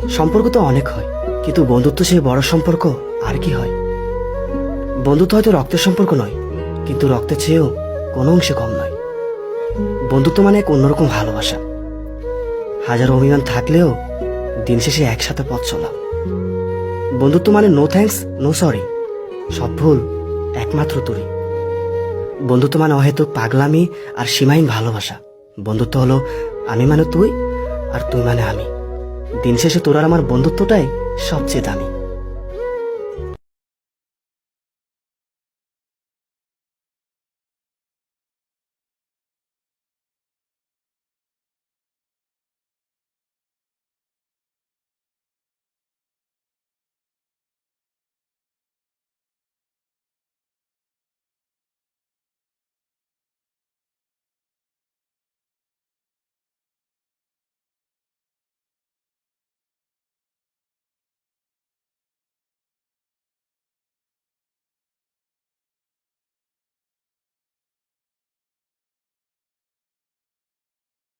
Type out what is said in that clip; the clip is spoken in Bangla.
সম্পর্ক তো অনেক হয়, কিন্তু বন্ধুত্ব সেই বড় সম্পর্ক আর কি হয়। বন্ধুত্ব হয়তো রক্তের সম্পর্ক নয়, কিন্তু রক্তের চেয়েও কোনো অংশে কম নয়। বন্ধুত্ব মানে এক অন্যরকম ভালোবাসা। হাজার অভিমান থাকলেও দিন শেষে একসাথে পথ চলা। বন্ধুত্ব মানে নো থ্যাঙ্কস, নো সরি, সব ভুল একমাত্র তোরই। বন্ধুত্ব মানে অহেতুক পাগলামি আর সীমাহীন ভালোবাসা। বন্ধুত্ব হলো আমি মানে তুই, আর তুই মানে আমি। দিন শেষে তোর আর আমার বন্ধুত্বটাই সবচেয়ে দামি।